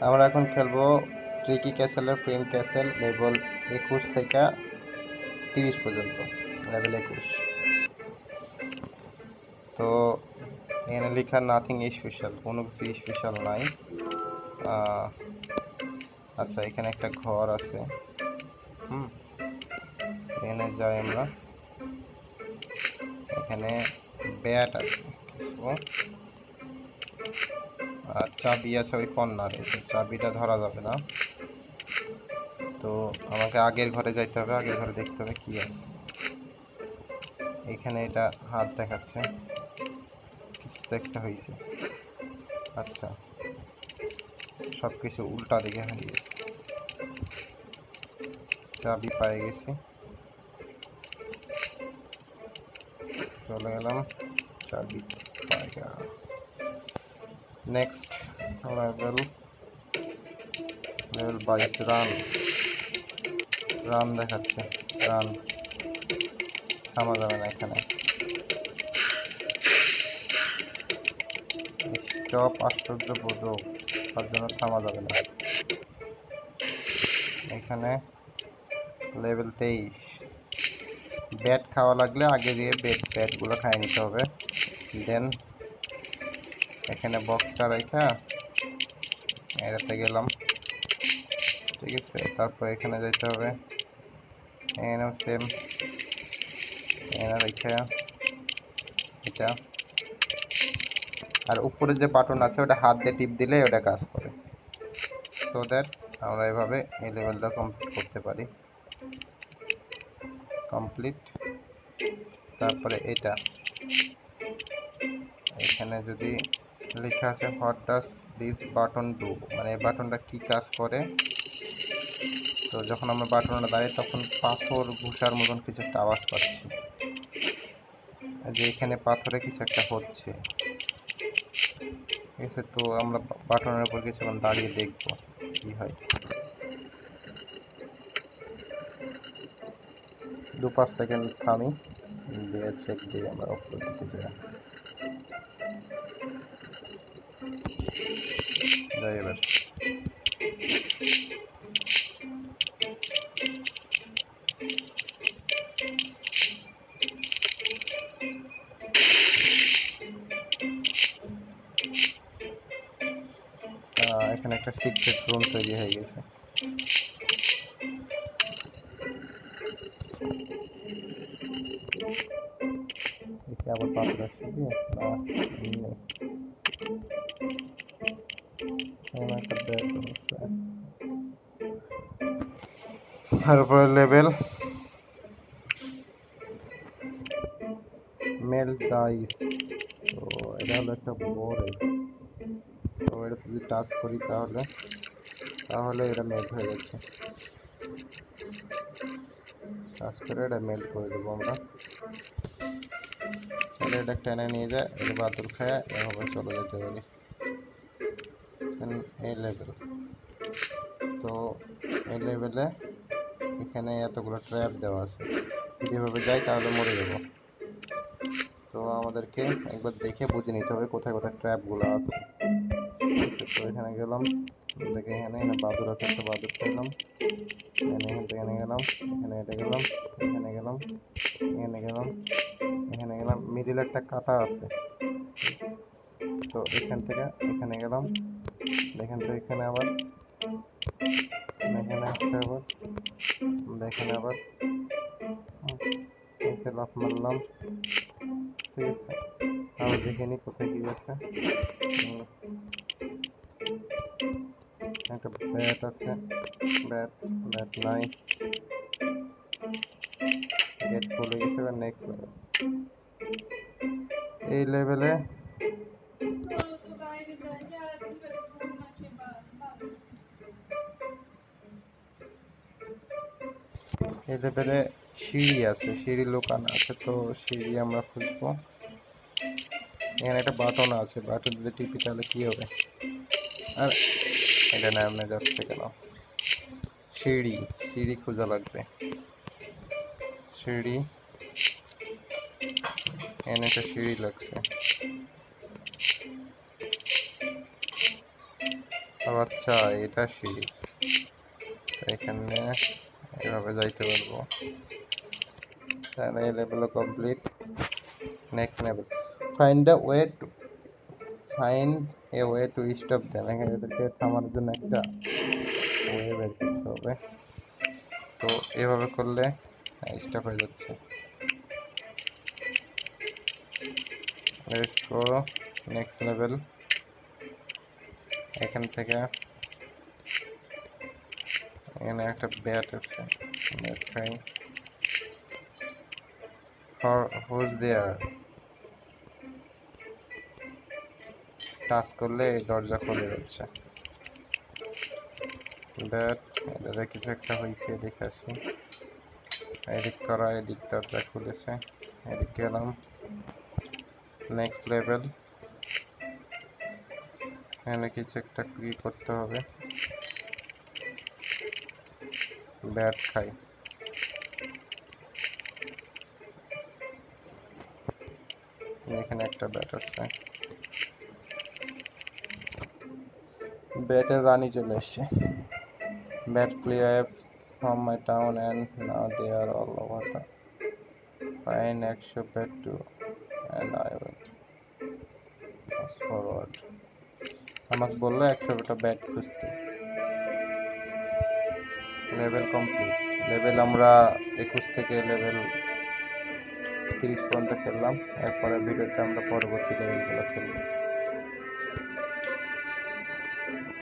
আমরা এখন খেলবো ট্রিকি ক্যাসেলের প্রিন্ট ক্যাসেল লেভেল 21 থেকে 30 পর্যন্ত। লেভেল 21। তো এখানে লেখা নাথিং স্পেশাল, কোনো কিছু স্পেশাল নাই। আচ্ছা, এখানে একটা ঘর আছে। এখানে যাই আমরা। এখানে ব্যাট আছে কিছু, আর চাবি আছে ওই কর্নারে। চাবিটা ধরা যাবে না, তো আমাকে আগের ঘরে যাইতে হবে। আগের ঘরে দেখতে হবে কি আছে। এখানে এটা হাত দেখাচ্ছে, কিছু তো একটা হয়েছে। আচ্ছা, সব কিছু উল্টা দিকে হয়ে গেছে। চাবি পেয়ে গেছি, চলে গেলাম। চাবি পাইগা। Next level 22। রান দেখাচ্ছে। রান থামা যাবে না এখানে। স্টপ আশ্চর্যবোধক, তার জন্য থামা যাবে না। এখানে লেভেল 23। ব্যাট খাওয়া লাগলে আগে দিয়ে ব্যাটগুলো খাই নিতে হবে। দেন এখানে বক্সটা রেখা এটাতে গেলাম, ঠিক আছে। তারপর এখানে যেতে হবে, এখানেও সেম। এখানে রেখা এটা, আর উপরে যে বাটন আছে ওটা হাত দিয়ে টিপ দিলে ওটা কাজ করে। সো দ্যাট আমরা এভাবে এই লেভেলটা কমপ্লিট করতে পারি। কমপ্লিট। তারপরে এটা, এখানে যদি লেখা আছে what does this button do, মানে এই বাটনটা কি কাজ করে। তো যখন আমরা বাটনটা দাঁড়িয়ে তখন পাথর ঘুষার মতন কিছু একটা আওয়াজ পাচ্ছি, যে এখানে পাথরে কিছু একটা হচ্ছে, ঠিক আছে। তো আমরা বাটনের উপর কিছুক্ষণ দাঁড়িয়ে দেখব কি হয়। 2-5 সেকেন্ড থামি দিয়ে চেক দিই আমরা উপর দিকে যাই। এবার এখানে একটা সিক্রেট রুম তৈরি হয়ে গেছে। আবার পাথর আসছে কি না, তারপরে লেভেল মেল্ট ডাইস। তো এটা হলো একটা বোর্ড। তো এটা যদি টাচ করি তাহলে এটা মেল্ট হয়ে যাচ্ছে। টাচ করে এটা মেল্ট করে দেবো আমরা। চলে এটা টেনে নিয়ে যায়, এটা বাতুল খায় এভাবে চলে যেতে পারি। এই লেভেল, তো এই লেভেলে এখানে এতগুলো ট্র্যাপ দেওয়া আছে। যদি এভাবে যাই তাহলে মরে যাব। তো আমাদেরকে একবার দেখে বুঝে নিতে হবে কোথায় কোথায় ট্র্যাপগুলো আছে। তো এখানে গেলাম, দেখে এখানে বাদুর আছে, একটা বাদুর পেলাম। এখান থেকে এখানে গেলাম, এখানে এটা গেলাম, এখানে গেলাম, এখানে গেলাম, এখানে গেলাম। মিডিলে একটা কাটা আছে, তো এখান থেকে এখানে গেলাম, এখান থেকে এখানে আবার, এখানে আসতে আবার, এখানে আবার এসে লাফ মারলাম, ঠিক আছে। আবার দেখে নিই কোথায় কি আছে। একটা ব্যাট আছে, ব্যাট নাই, গেট খুলে গেছে। এবার নেক্সট লেভেল। এই লেভেলে সিঁড়ি আছে, সিঁড়ি লুকানো আছে। তো সিঁড়ি আমরা খুঁজবো। এখানে একটা বাটন আছে, বাটন যদি টিপি তাহলে কি হবে। আর এটা নামে যাচ্ছে কেন? সিঁড়ি, সিঁড়ি খোঁজা লাগবে। সিঁড়ি, এখানে একটা সিঁড়ি লাগছে। ও আচ্ছা, এটা সিঁড়ি। এখানে এভাবে যাইতে পারবো। তাহলে এই লেভেলও complete. Next level, find a way to find a way to stop them. এখানে এদেরকে থামার জন্য একটা ওয়ে বের করতে হবে। তো এভাবে করলে স্টপ হয়ে যাচ্ছে। Let's go next level. এখান থেকে এখানে একটা ব্যাট আছে, ব্যাট খাই। হুজ দেয়ার, টাচ করলে এই দরজা খুলে যাচ্ছে। ব্যাট, এটাতে কিছু একটা হয়েছে, দেখে আসি। এদিক করা, এদিক দরজা খুলেছে, এদিক গেলাম। নেক্সট লেভেল, এখানে কিছু একটা কি করতে হবে। ব্যাট খাই, এখানে একটা ব্যাট আছে। ব্যাটের রানী চলে এসছে। Bat flew away from my town and now they are all over the find extra bat too and I will fast forward. আমাকে বললো 100টা ব্যাট খুঁজতে। Level complete. লেভেল আমরা 21 থেকে লেভেল 30 পর্যন্ত খেললাম। এরপরে ভিডিওতে আমরা পরবর্তী লেভেলগুলো খেলবো।